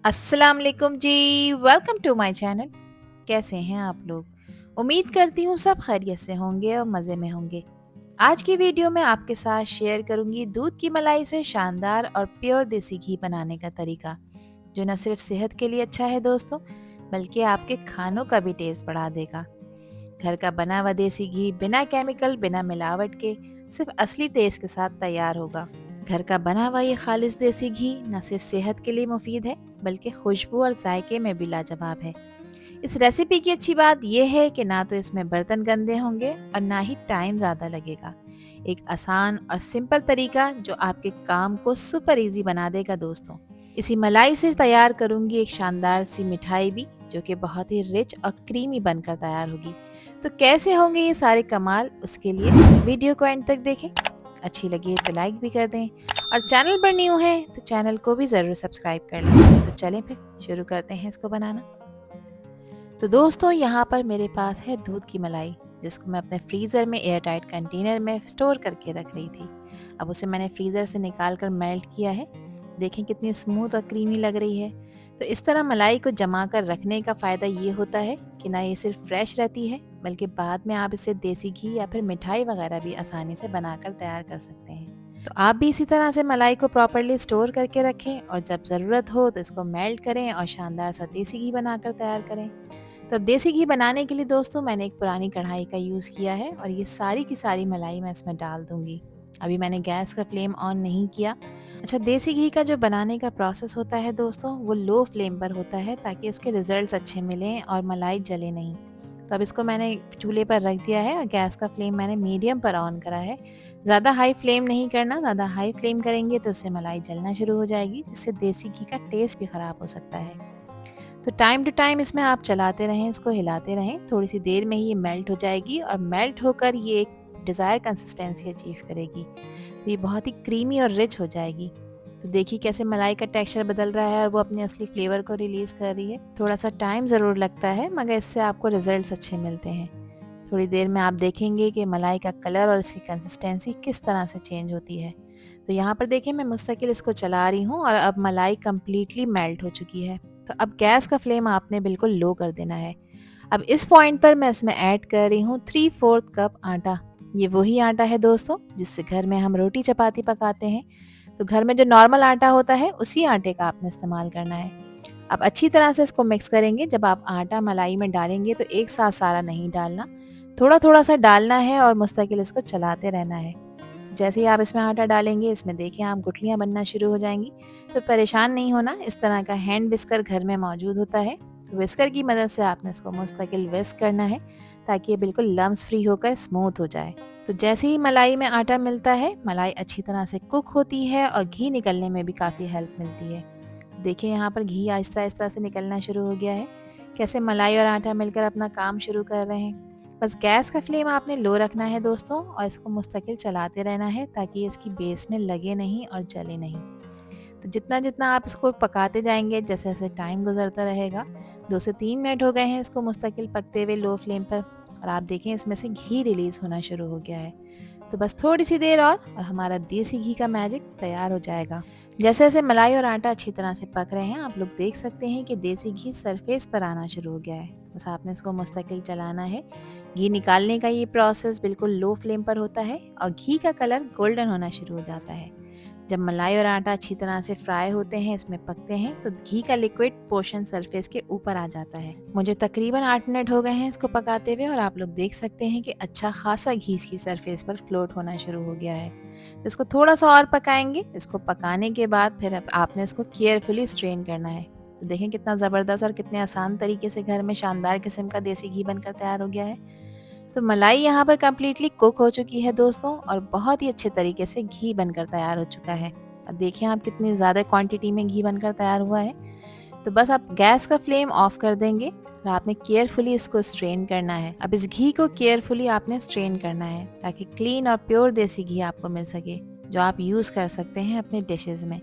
अस्सलाम वालेकुम जी। Welcome to my channel. कैसे हैं आप लोग? उम्मीद करती हूँ सब खैरियत से होंगे और मज़े में होंगे। आज की वीडियो में आपके साथ शेयर करूंगी दूध की मलाई से शानदार और प्योर देसी घी बनाने का तरीका, जो न सिर्फ सेहत के लिए अच्छा है दोस्तों, बल्कि आपके खानों का भी टेस्ट बढ़ा देगा। घर का बना हुआ देसी घी बिना केमिकल, बिना मिलावट के, सिर्फ असली टेस्ट के साथ तैयार होगा। घर का बना हुआ ये खालिश देसी घी न सिर्फ सेहत के लिए मुफीद है, बल्कि खुशबू और जायके में भी लाजवाब है। इस रेसिपी की अच्छी बात यह है कि ना तो इसमें बर्तन गंदे होंगे और ना ही टाइम ज़्यादा लगेगा। एक आसान और सिंपल तरीका जो आपके काम को सुपर इजी बना देगा दोस्तों। इसी मलाई से तैयार करूंगी एक शानदार सी मिठाई भी, जो कि बहुत ही रिच और क्रीमी बनकर तैयार होगी। तो कैसे होंगे ये सारे कमाल, उसके लिए वीडियो को एंड तक देखें। अच्छी लगी तो लाइक भी कर दें, और चैनल पर न्यू हैं तो चैनल को भी ज़रूर सब्सक्राइब कर लें। तो चलें फिर शुरू करते हैं इसको बनाना। तो दोस्तों, यहाँ पर मेरे पास है दूध की मलाई, जिसको मैं अपने फ्रीज़र में एयर टाइट कंटेनर में स्टोर करके रख रही थी। अब उसे मैंने फ्रीज़र से निकाल कर मेल्ट किया है। देखें कितनी स्मूथ और क्रीमी लग रही है। तो इस तरह मलाई को जमा कर रखने का फ़ायदा ये होता है कि ना ये सिर्फ फ्रेश रहती है, बल्कि बाद में आप इसे देसी घी या फिर मिठाई वगैरह भी आसानी से बनाकर तैयार कर सकते हैं। तो आप भी इसी तरह से मलाई को प्रॉपरली स्टोर करके रखें, और जब ज़रूरत हो तो इसको मेल्ट करें और शानदार सा देसी घी बनाकर तैयार करें। तो अब देसी घी बनाने के लिए दोस्तों मैंने एक पुरानी कढ़ाई का यूज़ किया है, और ये सारी की सारी मलाई मैं इसमें डाल दूंगी। अभी मैंने गैस का फ्लेम ऑन नहीं किया। अच्छा, देसी घी का जो बनाने का प्रोसेस होता है दोस्तों, वो लो फ्लेम पर होता है, ताकि उसके रिजल्ट्स अच्छे मिलें और मलाई जले नहीं। तो अब इसको मैंने चूल्हे पर रख दिया है, और गैस का फ्लेम मैंने मीडियम पर ऑन करा है। ज़्यादा हाई फ्लेम नहीं करना, ज़्यादा हाई फ्लेम करेंगे तो उससे मलाई जलना शुरू हो जाएगी, जिससे देसी घी का टेस्ट भी ख़राब हो सकता है। तो टाइम टू टाइम इसमें आप चलाते रहें, इसको हिलाते रहें। थोड़ी सी देर में ही ये मेल्ट हो जाएगी, और मेल्ट होकर ये एक डिज़ायर कंसिस्टेंसी अचीव करेगी। तो ये बहुत ही क्रीमी और रिच हो जाएगी। तो देखिए कैसे मलाई का टेक्सचर बदल रहा है और वो अपने असली फ्लेवर को रिलीज़ कर रही है। थोड़ा सा टाइम ज़रूर लगता है, मगर इससे आपको रिजल्ट्स अच्छे मिलते हैं। थोड़ी देर में आप देखेंगे कि मलाई का कलर और इसकी कंसिस्टेंसी किस तरह से चेंज होती है। तो यहाँ पर देखिए मैं मुस्तकिल इसको चला रही हूँ, और अब मलाई कम्प्लीटली मेल्ट हो चुकी है। तो अब गैस का फ्लेम आपने बिल्कुल लो कर देना है। अब इस पॉइंट पर मैं इसमें ऐड कर रही हूँ 3/4 कप आटा। ये वही आटा है दोस्तों जिससे घर में हम रोटी चपाती पकाते हैं। तो घर में जो नॉर्मल आटा होता है, उसी आटे का आपने इस्तेमाल करना है। अब अच्छी तरह से इसको मिक्स करेंगे। जब आप आटा मलाई में डालेंगे तो एक साथ सारा नहीं डालना, थोड़ा थोड़ा सा डालना है, और मुस्तकिल इसको चलाते रहना है। जैसे ही आप इसमें आटा डालेंगे, इसमें देखिए आप गुठलियाँ बनना शुरू हो जाएंगी। तो परेशान नहीं होना, इस तरह का हैंड विस्कर घर में मौजूद होता है। तो विस्कर की मदद से आपने इसको मुस्तकिल विस्क करना है, ताकि ये बिल्कुल लम्स फ्री होकर स्मूथ हो जाए। तो जैसे ही मलाई में आटा मिलता है, मलाई अच्छी तरह से कुक होती है, और घी निकलने में भी काफ़ी हेल्प मिलती है। तो देखिए यहाँ पर घी आहिस्ता आहिस्ता से निकलना शुरू हो गया है। कैसे मलाई और आटा मिलकर अपना काम शुरू कर रहे हैं। बस गैस का फ्लेम आपने लो रखना है दोस्तों, और इसको मुस्तकिल चलाते रहना है, ताकि इसकी बेस में लगे नहीं और जले नहीं। तो जितना जितना आप इसको पकाते जाएंगे, जैसे जैसे टाइम गुजरता रहेगा, 2 से 3 मिनट हो गए हैं इसको मुस्तकिल पकते हुए लो फ्लेम पर, और आप देखें इसमें से घी रिलीज़ होना शुरू हो गया है। तो बस थोड़ी सी देर और हमारा देसी घी का मैजिक तैयार हो जाएगा। जैसे जैसे मलाई और आटा अच्छी तरह से पक रहे हैं, आप लोग देख सकते हैं कि देसी घी सरफेस पर आना शुरू हो गया है। बस आपने इसको मुस्तकिल चलाना है। घी निकालने का ये प्रोसेस बिल्कुल लो फ्लेम पर होता है, और घी का कलर गोल्डन होना शुरू हो जाता है। जब मलाई और आटा अच्छी तरह से फ्राई होते हैं, इसमें पकते हैं, तो घी का लिक्विड पोर्शन सरफेस के ऊपर आ जाता है। मुझे तकरीबन 8 मिनट हो गए हैं इसको पकाते हुए, और आप लोग देख सकते हैं कि अच्छा खासा घी इसकी सरफेस पर फ्लोट होना शुरू हो गया है। तो इसको थोड़ा सा और पकाएंगे। इसको पकाने के बाद फिर अब आपने इसको केयरफुली स्ट्रेन करना है। तो देखें कितना ज़बरदस्त और कितने आसान तरीके से घर में शानदार किस्म का देसी घी बनकर तैयार हो गया है। तो मलाई यहाँ पर कम्प्लीटली कुक हो चुकी है दोस्तों, और बहुत ही अच्छे तरीके से घी बनकर तैयार हो चुका है। और देखिए आप कितनी ज़्यादा क्वांटिटी में घी बनकर तैयार हुआ है। तो बस आप गैस का फ्लेम ऑफ कर देंगे, और आपने केयरफुली इसको स्ट्रेन करना है। अब इस घी को केयरफुली आपने स्ट्रेन करना है, ताकि क्लीन और प्योर देसी घी आपको मिल सके, जो आप यूज़ कर सकते हैं अपने डिशेज़ में।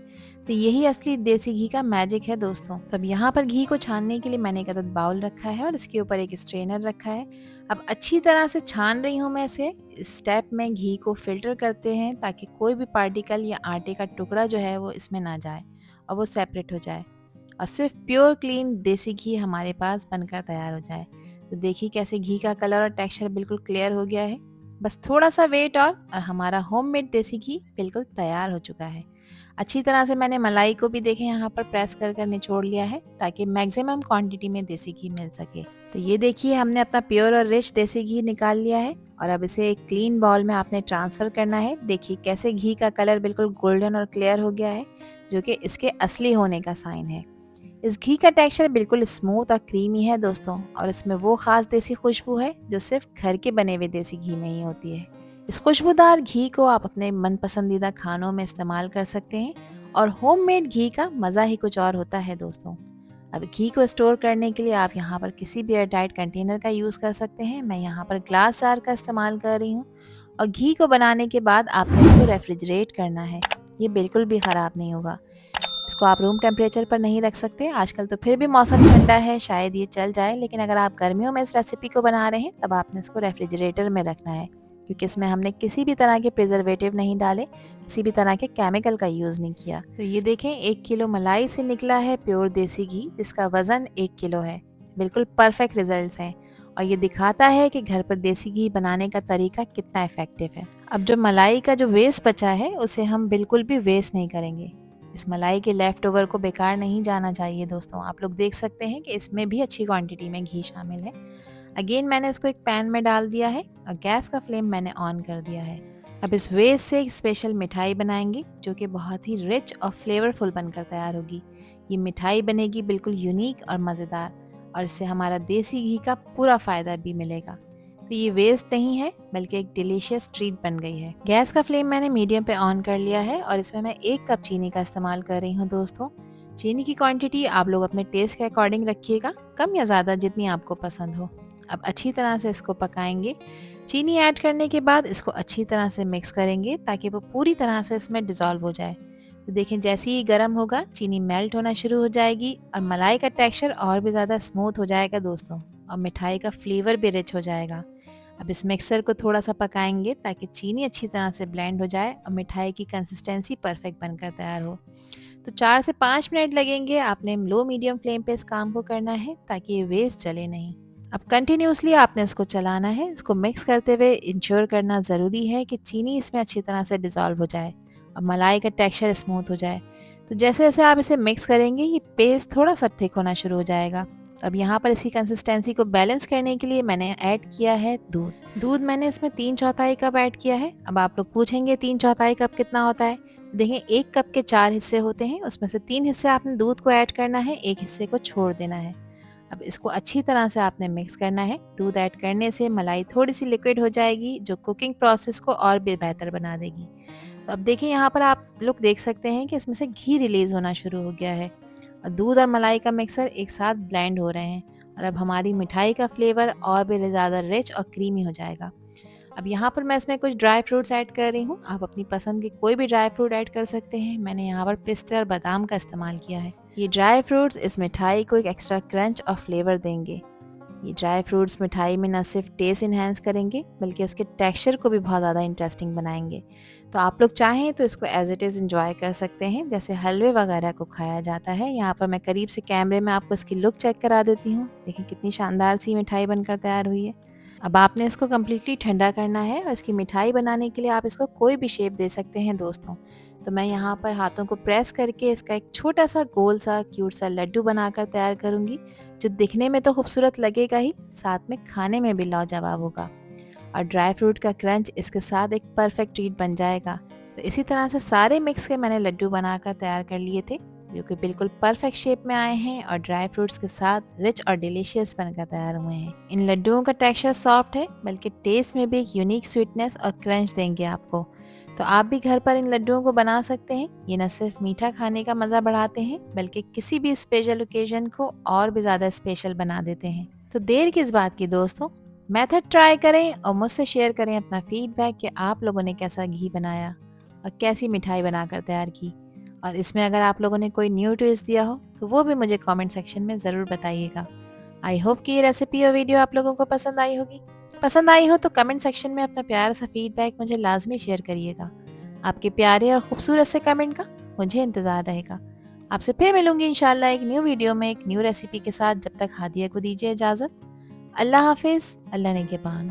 तो यही असली देसी घी का मैजिक है दोस्तों। तो अब यहाँ पर घी को छानने के लिए मैंने एक अदद बाउल रखा है, और इसके ऊपर एक स्ट्रेनर रखा है। अब अच्छी तरह से छान रही हूँ मैं इसे। इस स्टेप में घी को फिल्टर करते हैं, ताकि कोई भी पार्टिकल या आटे का टुकड़ा जो है वो इसमें ना जाए, और वो सेपरेट हो जाए। और सिर्फ प्योर क्लीन देसी घी हमारे पास बनकर तैयार हो जाए। तो देखिए कैसे घी का कलर और टेक्सचर बिल्कुल क्लियर हो गया है। बस थोड़ा सा वेट और हमारा होममेड देसी घी बिल्कुल तैयार हो चुका है। अच्छी तरह से मैंने मलाई को भी देखें यहाँ पर प्रेस कर निचोड़ लिया है ताकि मैक्सिमम क्वांटिटी में देसी घी मिल सके। तो ये देखिए हमने अपना प्योर और रिच देसी घी निकाल लिया है और अब इसे एक क्लीन बाउल में आपने ट्रांसफ़र करना है। देखिए कैसे घी का कलर बिल्कुल गोल्डन और क्लियर हो गया है, जो कि इसके असली होने का साइन है। इस घी का टेक्सचर बिल्कुल स्मूथ और क्रीमी है दोस्तों, और इसमें वो खास देसी खुशबू है जो सिर्फ घर के बने हुए देसी घी में ही होती है। इस खुशबूदार घी को आप अपने मन पसंदीदा खानों में इस्तेमाल कर सकते हैं और होममेड घी का मज़ा ही कुछ और होता है दोस्तों। अब घी को स्टोर करने के लिए आप यहाँ पर किसी भी एयरटाइट कंटेनर का यूज़ कर सकते हैं। मैं यहाँ पर ग्लास जार का इस्तेमाल कर रही हूँ। और घी को बनाने के बाद आपने इसको रेफ्रिजरेट करना है। ये बिल्कुल भी ख़राब नहीं होगा। इसको आप रूम टेम्परेचर पर नहीं रख सकते, आजकल तो फिर भी मौसम ठंडा है, शायद ये चल जाए, लेकिन अगर आप गर्मियों में इस रेसिपी को बना रहे हैं तब आपने इसको रेफ्रिजरेटर में रखना है, क्योंकि इसमें हमने किसी भी तरह के प्रिजर्वेटिव नहीं डाले, किसी भी तरह के केमिकल का यूज़ नहीं किया। तो ये देखें 1 किलो मलाई से निकला है प्योर देसी घी, जिसका वज़न 1 किलो है। बिल्कुल परफेक्ट रिजल्ट्स हैं और ये दिखाता है कि घर पर देसी घी बनाने का तरीका कितना इफ़ेक्टिव है। अब जो मलाई का जो वेस्ट बचा है उसे हम बिल्कुल भी वेस्ट नहीं करेंगे। इस मलाई के लेफ्ट ओवर को बेकार नहीं जाना चाहिए दोस्तों। आप लोग देख सकते हैं कि इसमें भी अच्छी क्वांटिटी में घी शामिल है। अगेन मैंने इसको एक पैन में डाल दिया है और गैस का फ्लेम मैंने ऑन कर दिया है। अब इस वेस्ट से एक स्पेशल मिठाई बनाएंगे जो कि बहुत ही रिच और फ्लेवरफुल बनकर तैयार होगी। ये मिठाई बनेगी बिल्कुल यूनिक और मज़ेदार, और इससे हमारा देसी घी का पूरा फ़ायदा भी मिलेगा। तो ये वेस्ट नहीं है बल्कि एक डिलीशियस ट्रीट बन गई है। गैस का फ्लेम मैंने मीडियम पे ऑन कर लिया है और इसमें मैं 1 कप चीनी का इस्तेमाल कर रही हूँ दोस्तों। चीनी की क्वांटिटी आप लोग अपने टेस्ट के अकॉर्डिंग रखिएगा, कम या ज़्यादा जितनी आपको पसंद हो। अब अच्छी तरह से इसको पकाएंगे। चीनी ऐड करने के बाद इसको अच्छी तरह से मिक्स करेंगे ताकि वो पूरी तरह से इसमें डिज़ोल्व हो जाए। तो देखें जैसे ही गर्म होगा चीनी मेल्ट होना शुरू हो जाएगी और मलाई का टेक्सचर और भी ज़्यादा स्मूथ हो जाएगा दोस्तों, और मिठाई का फ्लेवर भी रिच हो जाएगा। अब इस मिक्सर को थोड़ा सा पकाएंगे ताकि चीनी अच्छी तरह से ब्लेंड हो जाए और मिठाई की कंसिस्टेंसी परफेक्ट बनकर तैयार हो। तो 4 से 5 मिनट लगेंगे। आपने लो मीडियम फ्लेम पे इस काम को करना है ताकि ये वेस्ट जले नहीं। अब कंटिन्यूसली आपने इसको चलाना है। इसको मिक्स करते हुए इंश्योर करना ज़रूरी है कि चीनी इसमें अच्छी तरह से डिज़ोल्व हो जाए और मलाई का टेक्सचर स्मूथ हो जाए। तो जैसे जैसे आप इसे मिक्स करेंगे ये पेस्ट थोड़ा सा थिक होना शुरू हो जाएगा। अब यहाँ पर इसकी कंसिस्टेंसी को बैलेंस करने के लिए मैंने ऐड किया है दूध। दूध मैंने इसमें 3/4 कप ऐड किया है। अब आप लोग पूछेंगे 3/4 कप कितना होता है? देखिए 1 कप के 4 हिस्से होते हैं, उसमें से 3 हिस्से आपने दूध को ऐड करना है, 1 हिस्से को छोड़ देना है। अब इसको अच्छी तरह से आपने मिक्स करना है। दूध ऐड करने से मलाई थोड़ी सी लिक्विड हो जाएगी जो कुकिंग प्रोसेस को और भी बेहतर बना देगी। तो अब देखिए यहाँ पर आप लोग देख सकते हैं कि इसमें से घी रिलीज होना शुरू हो गया है और दूध और मलाई का मिक्सर एक साथ ब्लेंड हो रहे हैं, और अब हमारी मिठाई का फ्लेवर और भी ज़्यादा रिच और क्रीमी हो जाएगा। अब यहाँ पर मैं इसमें कुछ ड्राई फ्रूट्स ऐड कर रही हूँ। आप अपनी पसंद के कोई भी ड्राई फ्रूट ऐड कर सकते हैं। मैंने यहाँ पर पिस्ते और बादाम का इस्तेमाल किया है। ये ड्राई फ्रूट्स इस मिठाई को एक एक्स्ट्रा क्रंच और फ्लेवर देंगे। ये ड्राई फ्रूट्स मिठाई में न सिर्फ टेस्ट इन्हेंस करेंगे बल्कि उसके टेक्सचर को भी बहुत ज़्यादा इंटरेस्टिंग बनाएंगे। तो आप लोग चाहें तो इसको एज इट इज़ इंजॉय कर सकते हैं जैसे हलवे वगैरह को खाया जाता है। यहाँ पर मैं करीब से कैमरे में आपको इसकी लुक चेक करा देती हूँ। देखिए कितनी शानदार सी मिठाई बनकर तैयार हुई है। अब आपने इसको कम्प्लीटली ठंडा करना है और इसकी मिठाई बनाने के लिए आप इसको कोई भी शेप दे सकते हैं दोस्तों। तो मैं यहाँ पर हाथों को प्रेस करके इसका एक छोटा सा गोल सा क्यूट सा लड्डू बनाकर तैयार करूँगी, जो दिखने में तो खूबसूरत लगेगा ही, साथ में खाने में भी लाजवाब होगा। और ड्राई फ्रूट का क्रंच इसके साथ एक परफेक्ट ट्रीट बन जाएगा। तो इसी तरह से सारे मिक्स के मैंने लड्डू बनाकर तैयार कर लिए थे, जो कि बिल्कुल परफेक्ट शेप में आए हैं और ड्राई फ्रूट्स के साथ रिच और डिलीशियस बनकर तैयार हुए हैं। इन लड्डुओं का टेक्सचर सॉफ्ट है बल्कि टेस्ट में भी एक यूनिक स्वीटनेस और क्रंच देंगे आपको। तो आप भी घर पर इन लड्डुओं को बना सकते हैं। ये न सिर्फ मीठा खाने का मज़ा बढ़ाते हैं बल्कि किसी भी स्पेशल ओकेजन को और भी ज़्यादा स्पेशल बना देते हैं। तो देर किस बात की दोस्तों, मेथड ट्राई करें और मुझसे शेयर करें अपना फीडबैक कि आप लोगों ने कैसा घी बनाया और कैसी मिठाई बनाकर तैयार की। और इसमें अगर आप लोगों ने कोई न्यू ट्विस्ट दिया हो तो वो भी मुझे कमेंट सेक्शन में ज़रूर बताइएगा। आई होप कि ये रेसिपी और वीडियो आप लोगों को पसंद आई होगी। पसंद आई हो तो कमेंट सेक्शन में अपना प्यारा सा फीडबैक मुझे लाजमी शेयर करिएगा। आपके प्यारे और खूबसूरत से कमेंट का मुझे इंतज़ार रहेगा। आपसे फिर मिलूँगी इंशाल्लाह एक न्यू वीडियो में, एक न्यू रेसिपी के साथ। जब तक हादिया को दीजिए इजाज़त। अल्लाह हाफ़िज़, अल्लाह निगहबान।